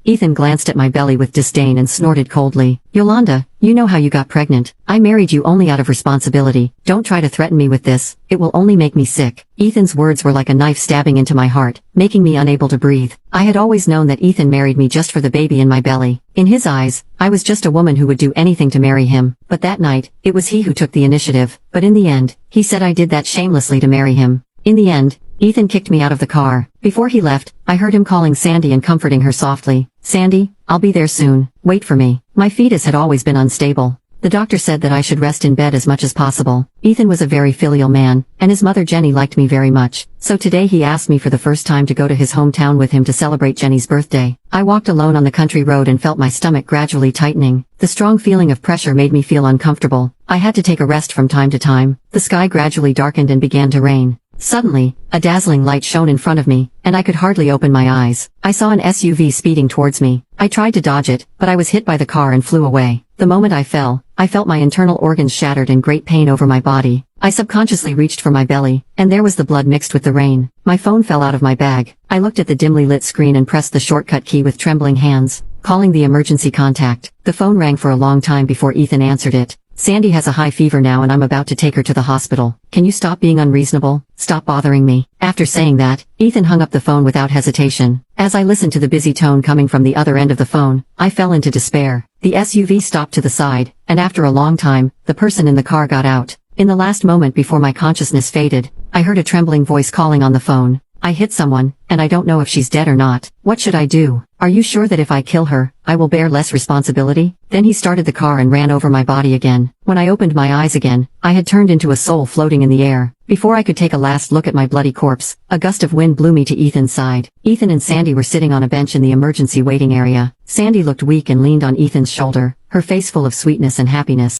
Ethan glanced at my belly with disdain and snorted coldly. "Yolanda, you know how you got pregnant. I married you only out of responsibility. Don't try to threaten me with this, it will only make me sick." Ethan's words were like a knife stabbing into my heart, making me unable to breathe. I had always known that Ethan married me just for the baby in my belly. In his eyes, I was just a woman who would do anything to marry him, but that night, it was he who took the initiative. But in the end, he said I did that shamelessly to marry him. In the end, Ethan kicked me out of the car. Before he left, I heard him calling Sandy and comforting her softly. "Sandy, I'll be there soon, wait for me." My fetus had always been unstable. The doctor said that I should rest in bed as much as possible. Ethan was a very filial man, and his mother Jenny liked me very much, so today he asked me for the first time to go to his hometown with him to celebrate Jenny's birthday. I walked alone on the country road and felt my stomach gradually tightening. The strong feeling of pressure made me feel uncomfortable. I had to take a rest from time to time. The sky gradually darkened and began to rain. Suddenly, a dazzling light shone in front of me, and I could hardly open my eyes. I saw an SUV speeding towards me. I tried to dodge it, but I was hit by the car and flew away. The moment I fell, I felt my internal organs shattered and great pain over my body. I subconsciously reached for my belly, and there was the blood mixed with the rain. My phone fell out of my bag. I looked at the dimly lit screen and pressed the shortcut key with trembling hands, calling the emergency contact. The phone rang for a long time before Ethan answered it. "Sandy has a high fever now and I'm about to take her to the hospital. Can you stop being unreasonable? Stop bothering me." After saying that, Ethan hung up the phone without hesitation. As I listened to the busy tone coming from the other end of the phone, I fell into despair. The SUV stopped to the side, and after a long time, the person in the car got out. In the last moment before my consciousness faded, I heard a trembling voice calling on the phone. "I hit someone, and I don't know if she's dead or not. What should I do? Are you sure that if I kill her, I will bear less responsibility?" Then he started the car and ran over my body again. When I opened my eyes again, I had turned into a soul floating in the air. Before I could take a last look at my bloody corpse, a gust of wind blew me to Ethan's side. Ethan and Sandy were sitting on a bench in the emergency waiting area. Sandy looked weak and leaned on Ethan's shoulder, her face full of sweetness and happiness.